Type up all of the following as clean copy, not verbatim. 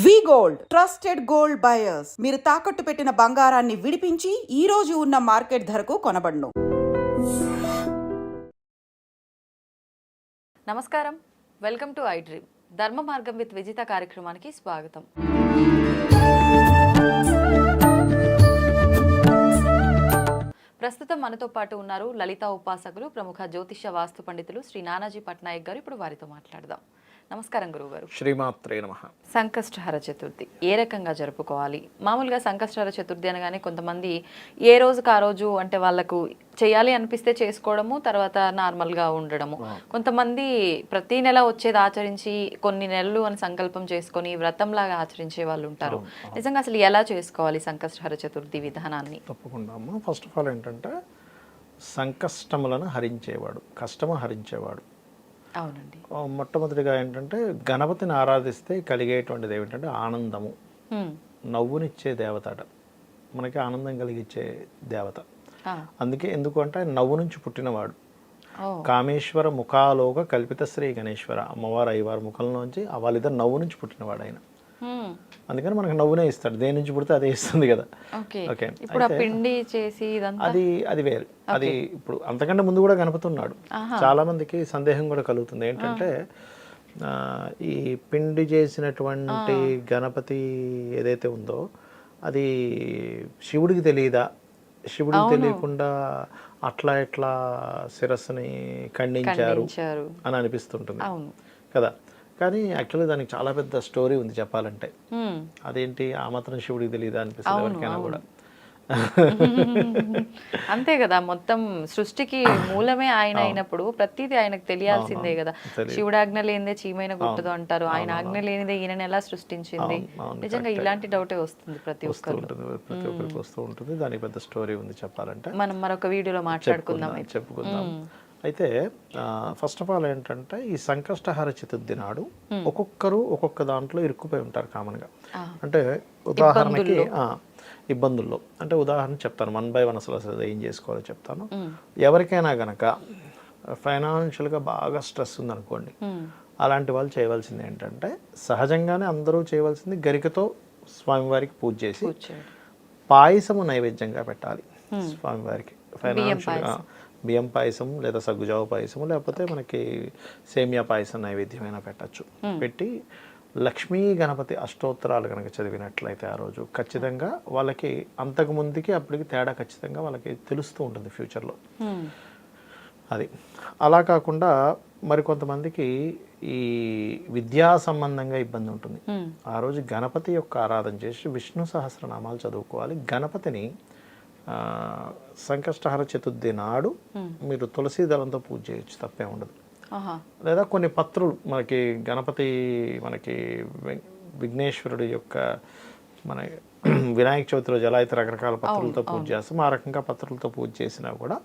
వి gold trusted gold buyers మీరు తాకట్టు పెట్టిన బంగారాన్ని విడిపించి ఈ రోజు ఉన్న మార్కెట్ ధరకు కొనబడును. నమస్కారం, వెల్కమ్ టు ఐ డ్రీమ్. ధర్మ మార్గం విత్ విజిత కార్యక్రమానికి స్వాగతం. ప్రస్తుతం మనతో పాటు ఉన్నారు లలిత ఉపాసకులు, ప్రముఖ జ్యోతిష వాస్తు పండితులు శ్రీ నానాజీ పట్నాయక్ గారు. ఇప్పుడు వారితో మాట్లాడదాం. నమస్కారం గురువుగారు. శ్రీమాత్రే నమః. సంకష్టహర చతుర్థి ఏ రకంగా జరుపుకోవాలి? మామూలుగా సంకష్టహర చతుర్థి అనగానే కొంతమంది ఏ రోజుకి ఆ రోజు అంటే వాళ్ళకు చేయాలి అనిపిస్తే చేసుకోవడము, తర్వాత నార్మల్గా ఉండడము. కొంతమంది ప్రతి నెల వచ్చేది ఆచరించి కొన్ని నెలలు అని సంకల్పం చేసుకొని వ్రతంలాగా ఆచరించే వాళ్ళు ఉంటారు. నిజంగా అసలు ఎలా చేసుకోవాలి సంకష్టహర చతుర్థి విధానాన్ని? తప్పకుండా అమ్మ. ఫస్ట్ ఆఫ్ ఆల్ ఏంటంటే సంకష్టములను హరించేవాడు, కష్టము హరించేవాడు. అవునండి. మొట్టమొదటిగా ఏంటంటే గణపతిని ఆరాధిస్తే కలిగేటువంటిది ఏమిటంటే ఆనందము, నవ్వునిచ్చే దేవత అట. మనకి ఆనందం కలిగించే దేవత. అందుకే ఎందుకు అంటే ఆయన నవ్వు నుంచి పుట్టినవాడు. కామేశ్వర ముఖాలోక కల్పిత శ్రీ గణేశ్వర, అమ్మవారు అయ్యవారి ముఖంలోంచి వాళ్ళిద్దరు నవ్వు నుంచి పుట్టినవాడు ఆయన. అందుకని మనకు నవ్వునే ఇస్తాడు. దేని నుంచి పుడితే అదే ఇస్తుంది కదా. ఓకే, అది వేరు. అది ఇప్పుడు అంతకంటే ముందు కూడా గణపతి ఉన్నాడు. చాలా మందికి సందేహం కూడా కలుగుతుంది ఏంటంటే ఈ పిండి చేసినటువంటి గణపతి ఏదైతే ఉందో అది శివుడికి తెలియదా, శివుడికి తెలియకుండా అట్లా ఎట్లా శిరస్సుని ఖండించారు అని అనిపిస్తుంటుంది కదా. కానీ యాక్చువల్లీ దానికి చాలా పెద్ద స్టోరీ ఉంది చెప్పాలంటే. అదేంటి ఆ మాత్రం శివుడికి తెలియదా అనిపిస్తుంది ఎవరికైనా కూడా. అంతే కదా, మొత్తం సృష్టికి మూలమే ఆయన అయినప్పుడు ప్రతిదీ ఆయనకు తెలియాల్సిందే కదా. శివుడు ఆజ్ఞ లేనిదే చీమైన గుట్టదు అంటారు. ఆయన ఆజ్ఞ లేనిదే ఈయన ఎలా సృష్టించింది? నిజంగా ఇలాంటి డౌటే వస్తుంది ప్రతి ఒక్కరికి వస్తూ ఉంటుంది. దానికి పెద్ద స్టోరీ ఉంది చెప్పాలంటే. మనం మరొక వీడియోలో మాట్లాడుకుందాం, చెప్పుకుందాం. అయితే ఫస్ట్ ఆఫ్ ఆల్ ఏంటంటే ఈ సంకష్టహర చతుర్థి నాడు ఒక్కొక్కరు ఒక్కొక్క దాంట్లో ఇరుక్కుపోయి ఉంటారు కామన్గా. అంటే ఉదాహరణకి ఇబ్బందుల్లో అంటే ఉదాహరణ చెప్తాను, 1 by 1 అసలు ఏం చేసుకోవాలో చెప్తాను. ఎవరికైనా గనక ఫైనాన్షియల్గా బాగా స్ట్రెస్ ఉందనుకోండి, అలాంటి వాళ్ళు చేయవలసింది ఏంటంటే సహజంగానే అందరూ చేయవలసింది గరికతో స్వామివారికి పూజ చేసి పాయసము నైవేద్యంగా పెట్టాలి స్వామివారికి. ఫైనాన్షియల్గా బియ్యం పాయసం లేదా సగ్గుజావ పాయసము లేకపోతే మనకి సేమియా పాయసం నైవేద్యమైనా పెట్టచ్చు. పెట్టి లక్ష్మీ గణపతి అష్టోత్తరాలు కనుక చదివినట్లయితే ఆ రోజు ఖచ్చితంగా వాళ్ళకి అంతకుముందుకి అప్పటికి తేడా ఖచ్చితంగా వాళ్ళకి తెలుస్తూ ఉంటుంది ఫ్యూచర్లో. అది అలా కాకుండా మరికొంతమందికి ఈ విద్యా సంబంధంగా ఇబ్బంది ఉంటుంది. ఆ రోజు గణపతి యొక్క ఆరాధన చేసి విష్ణు సహస్రనామాలు చదువుకోవాలి. గణపతిని సంకష్టహర చతుర్థి నాడు మీరు తులసి దళంతో పూజ చేయొచ్చు, తప్పే ఉండదు. లేదా కొన్ని పత్రులు మనకి గణపతి మనకి విఘ్నేశ్వరుడి యొక్క మన వినాయక చవితి రోజు ఎలా అయితే రకరకాల పత్రులతో పూజ చేస్తాం, ఆ రకంగా పత్రులతో పూజ చేసినా కూడా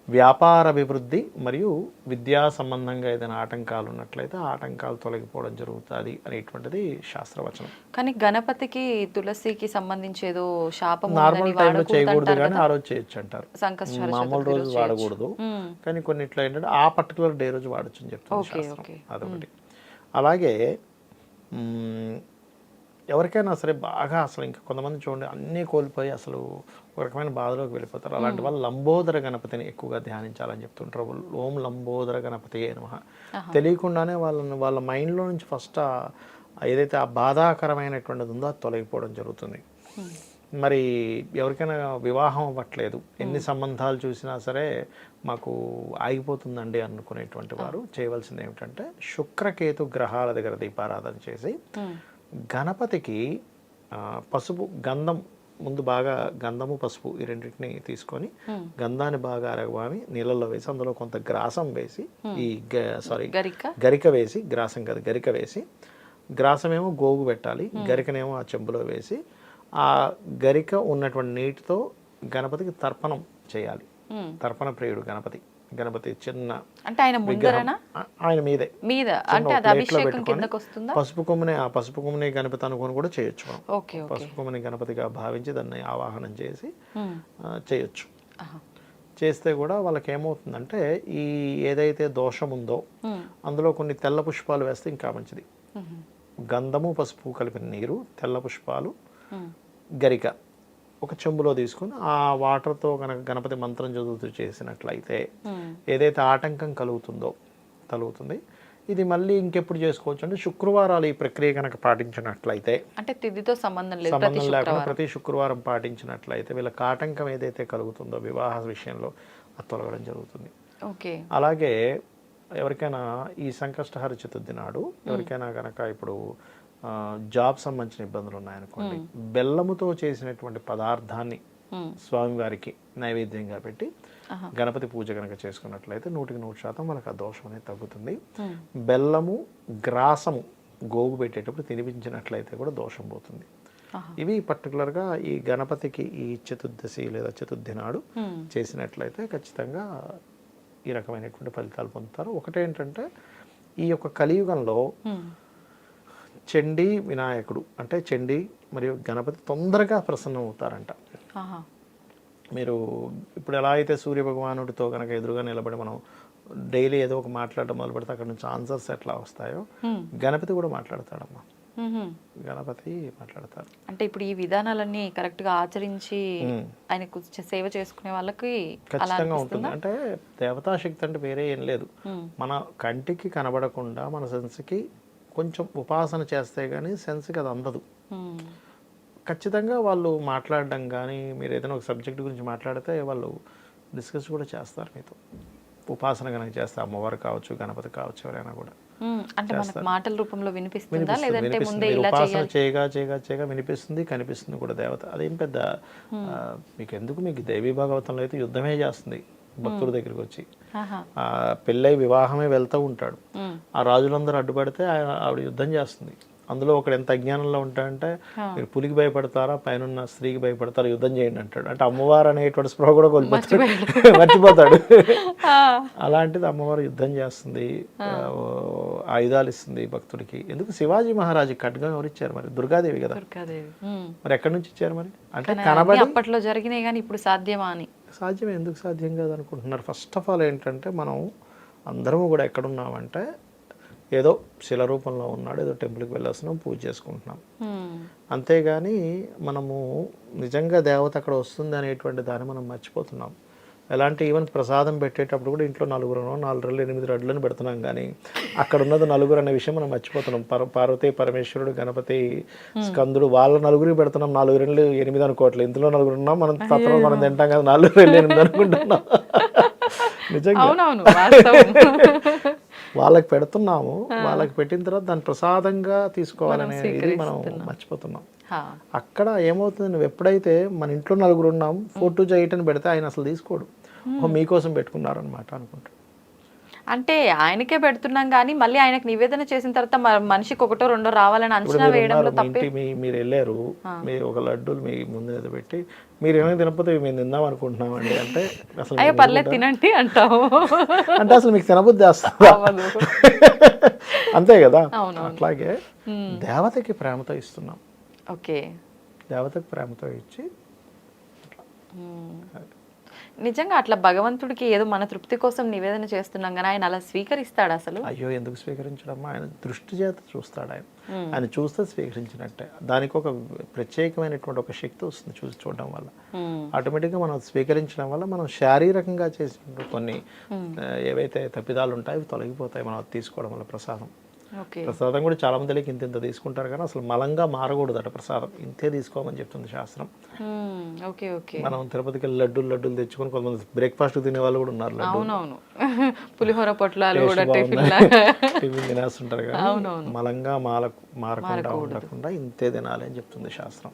వ్యాపార అభివృద్ధి మరియు విద్యా సంబంధంగా ఏదైనా ఆటంకాలు ఉన్నట్లయితే ఆ ఆటంకాలు తొలగిపోవడం జరుగుతుంది అనేటువంటిది శాస్త్రవచనం. కానీ గణపతికి తులసికి సంబంధించి ఏదో శాపం నార్మల్ టైంలో చేయకూడదు కానీ ఆ రోజు చేయొచ్చు అంటారు. మామూలు రోజు వాడకూడదు, కానీ కొన్నిట్లో ఏంటంటే ఆ పర్టికులర్ డే రోజు వాడచ్చు అని చెప్తుంది శాస్త్రం. అదొకటి. అలాగే ఎవరికైనా సరే బాగా అసలు ఇంకా కొంతమంది చూడండి అన్నీ కోల్పోయి అసలు ఒక రకమైన బాధలోకి వెళ్ళిపోతారు. అలాంటి వాళ్ళు లంబోదర గణపతిని ఎక్కువగా ధ్యానించాలని చెప్తుంటారు. ఓం లంబోదర గణపతి నమః. తెలియకుండానే వాళ్ళ మైండ్లో నుంచి ఫస్ట్ ఏదైతే ఆ బాధాకరమైనటువంటిది ఉందో అది తొలగిపోవడం జరుగుతుంది. మరి ఎవరికైనా వివాహం అవ్వట్లేదు, ఎన్ని సంబంధాలు చూసినా సరే మాకు ఆగిపోతుందండి అనుకునేటువంటి వారు చేయవలసింది ఏమిటంటే శుక్రకేతు గ్రహాల దగ్గర దీపారాధన చేసి గణపతికి పసుపు గంధం ముందు బాగా గంధము పసుపు ఈ రెండింటిని తీసుకొని గంధాన్ని బాగా అరగవామి నీళ్ళల్లో వేసి అందులో కొంత గ్రాసం వేసి గరిక వేసి, గ్రాసం కాదు గరిక వేసి, గ్రాసమేమో గోగు పెట్టాలి, గరికనేమో ఆ చెంబులో వేసి ఆ గరిక ఉన్నటువంటి నీటితో గణపతికి తర్పణం చేయాలి. తర్పణ ప్రియుడు గణపతి చిన్న అంటే ఆయన ముందరనా ఆయన మీదే మీద అంటే అది అభిషేకం కిందకి వస్తుందా? పసుపు కొమ్ముని గణపతి అనుకొని కూడా చేయొచ్చు. పసుపు కొమ్ముని గణపతిగా భావించి దాన్ని ఆవాహనం చేసి చేయొచ్చు. చేస్తే కూడా వాళ్ళకి ఏమవుతుందంటే ఈ ఏదైతే దోషం ఉందో అందులో కొన్ని తెల్ల పుష్పాలు వేస్తే ఇంకా మంచిది. గంధము పసుపు కలిపిన నీరు, తెల్ల పుష్పాలు, గరిక ఒక చెంబులో తీసుకుని ఆ వాటర్తో కనుక గణపతి మంత్రం చదువుతూ చేసినట్లయితే ఏదైతే ఆటంకం కలుగుతుంది. ఇది మళ్ళీ ఇంకెప్పుడు చేసుకోవచ్చు అంటే శుక్రవారాలు ఈ ప్రక్రియ కనుక పాటించినట్లయితే, అంటే తిథితో సంబంధం లేకుండా ప్రతి శుక్రవారం పాటించినట్లయితే వీళ్ళకి ఆటంకం ఏదైతే కలుగుతుందో వివాహ విషయంలో అది తొలగడం జరుగుతుంది. అలాగే ఎవరికైనా ఈ సంకష్టహర చతుర్థి నాడు ఎవరికైనా కనుక ఇప్పుడు జాబ్ సంబంధించిన ఇబ్బందులు ఉన్నాయనుకోండి, బెల్లముతో చేసినటువంటి పదార్థాన్ని స్వామివారికి నైవేద్యంగా పెట్టి గణపతి పూజ కనుక చేసుకున్నట్లయితే 100% మనకు ఆ దోషం అనేది తగ్గుతుంది. బెల్లము గ్రాసము గోగు పెట్టేటప్పుడు తినిపించినట్లయితే కూడా దోషం పోతుంది. ఇవి పర్టికులర్గా ఈ గణపతికి ఈ చతుర్దశి లేదా చతుర్థి నాడు చేసినట్లయితే ఖచ్చితంగా ఈ రకమైనటువంటి ఫలితాలు పొందుతారు. ఒకటేంటంటే ఈ యొక్క కలియుగంలో చండీ వినాయకుడు అంటే చండీ మరియు గణపతి తొందరగా ప్రసన్నం అవుతారంట. మీరు ఇప్పుడు ఎలా అయితే సూర్య భగవానుడితో కనుక ఎదురుగా నిలబడి మనం డైలీ ఏదో ఒక మాట్లాడడం మొదలు పెడితే అక్కడ నుంచి ఆన్సర్స్ ఎట్లా వస్తాయో గణపతి కూడా మాట్లాడతాడమ్మా. గణపతి మాట్లాడతారు. అంటే ఇప్పుడు ఈ విధానాలన్నీ కరెక్ట్ గా ఆచరించి ఆయనకు సేవ చేసుకునే వాళ్ళకి ఖచ్చితంగా ఉంటుంది. అంటే దేవతాశక్తి అంటే వేరే ఏం లేదు, మన కంటికి కనబడకుండా మన సెన్స్కి కొంచెం ఉపాసన చేస్తే కానీ సెన్స్కి అది అందదు. ఖచ్చితంగా వాళ్ళు మాట్లాడడం కానీ మీరు ఏదైనా ఒక సబ్జెక్ట్ గురించి మాట్లాడితే వాళ్ళు డిస్కస్ కూడా చేస్తారు మీతో. ఉపాసన కనుక చేస్తే అమ్మవారు కావచ్చు, గణపతి కావచ్చు, ఎవరైనా కూడా అంటే మనకు మాటల రూపంలో వినిపిస్తుందా లేదంటే ముందే ఇలా ఉపాసన చేయగా వినిపిస్తుంది, కనిపిస్తుంది కూడా దేవత. అదేం పెద్ద మీకు ఎందుకు, మీకు దేవీ భాగవతంలో అయితే యుద్ధమే చేస్తుంది భక్తుల దగ్గరికి వచ్చి. ఆ పెళ్ళై వివాహమే వెళ్తూ ఉంటాడు, ఆ రాజులందరూ అడ్డుపడితే ఆవిడ యుద్ధం చేస్తుంది. అందులో ఒకడు ఎంత అజ్ఞానంలో ఉంటాడంటే మీరు పులికి భయపడతారా పైన స్త్రీకి భయపడతారా, యుద్ధం చేయండి అంటాడు. అంటే అమ్మవారు అనేటువంటి స్పృహ కూడా కోల్పోతాడు, మర్చిపోతాడు. అలాంటిది అమ్మవారు యుద్ధం చేస్తుంది, ఆయుధాలు ఇస్తుంది భక్తుడికి. ఎందుకు శివాజీ మహారాజు ఖడ్గం ఎవరు ఇచ్చారు మరి? దుర్గాదేవి కదా. మరి ఎక్కడి నుంచి ఇచ్చారు మరి? అంటే కనబడి అప్పట్లో జరిగినాయి కానీ ఇప్పుడు సాధ్యమా అని. సాధ్యం ఎందుకు సాధ్యం కాదు అనుకుంటున్నారు? ఫస్ట్ ఆఫ్ ఆల్ ఏంటంటే మనం అందరము కూడా ఎక్కడున్నామంటే ఏదో శిల రూపంలో ఉన్నాడు, ఏదో టెంపుల్కి వెళ్ళొస్తున్నాం, పూజ చేసుకుంటున్నాం. అంతేగాని మనము నిజంగా దేవత అక్కడ వస్తుంది అనేటువంటి దాన్ని మనం మర్చిపోతున్నాం. ఎలాంటి ఈవెన్ ప్రసాదం పెట్టేటప్పుడు కూడా ఇంట్లో 4 8 రడ్లను పెడుతున్నాం, కానీ అక్కడ ఉన్నది 4 అనే విషయం మనం మర్చిపోతున్నాం. పార్వతీ పరమేశ్వరుడు, గణపతి, స్కందుడు వాళ్ళ 4 పెడుతున్నాం. 4 2 8 అనుకోవట్లేదు, ఇందులో 4 ఉన్నాం, మనం తత్వం మనం తింటాం కదా, 4 2 8 అనుకుంటున్నాం. నిజంగా వాళ్ళకి పెడుతున్నాము, వాళ్ళకి పెట్టిన తర్వాత దాన్ని ప్రసాదంగా తీసుకోవాలనేది మనం మర్చిపోతున్నాం. అక్కడ ఏమవుతుంది, నువ్వు ఎప్పుడైతే మన ఇంట్లో 4 ఉన్నాం 4 2 8 అని పెడితే ఆయన అసలు తీసుకోడు, మీకోసం పెట్టుకున్నారనమాట అనుకుంటా. అంటే ఆయనకే పెడుతున్నాం కానీ మళ్ళీ ఆయనకు నివేదన చేసిన తర్వాత మనిషికి 1 2 రావాలని అంచనా వేయడంలో తప్పే. మీరు వెళ్ళారు, మీరు ఒక లడ్డూలు మీ ముందు ఏదో పెట్టి మీరు ఏమైనా తినకపోతే మేము తిందాం అనుకుంటున్నామండి అంటే అసలు అయ్యో పర్లేదు తినండి అంటావు అంటే అసలు మీకు తినబుద్ధి వస్తుంది అంతే కదా. అట్లాగే దేవతకి ప్రేమతో ఇస్తున్నాం. ఓకే, దేవతకి ప్రేమతో ఇచ్చి నిజంగా అట్లా భగవంతుడికి ఏదో మన తృప్తి కోసం నివేదన చేస్తున్నాం కానీ ఆయన అలా స్వీకరిస్తాడు అసలు? అయ్యో ఎందుకు స్వీకరించడమ్మా, ఆయన దృష్టి చేత చూస్తాడు. ఆయన చూస్తే స్వీకరించినట్టే. దానికి ఒక ప్రత్యేకమైనటువంటి ఒక శక్తి వస్తుంది చూడడం వల్ల. ఆటోమేటిక్గా మనం స్వీకరించడం వల్ల మనం శారీరకంగా చేసిన కొన్ని ఏవైతే తప్పిదాలు ఉంటాయో అవి తొలగిపోతాయి మనం అది తీసుకోవడం వల్ల. ప్రసాదం కూడా చాలా మంది తెలియక ఇంత తీసుకుంటారు కానీ అసలు మలంగా మారకూడదట ప్రసాదం, ఇంతే తీసుకోమని చెప్తుంది శాస్త్రం. మనం తిరుపతికి వెళ్ళి లడ్డూలు తెచ్చుకొని కొంతమంది బ్రేక్ఫాస్ట్ తినే వాళ్ళు కూడా ఉన్నారు. పులిహోర పొట్లాలు టిఫిన్ తినేస్తుంటారు కానీ మలంగా మారకుండా ఉండకుండా ఇంతే తినాలి అని చెప్తుంది శాస్త్రం.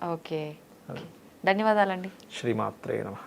ధన్యవాదాలండి. శ్రీమాత్రే నమః.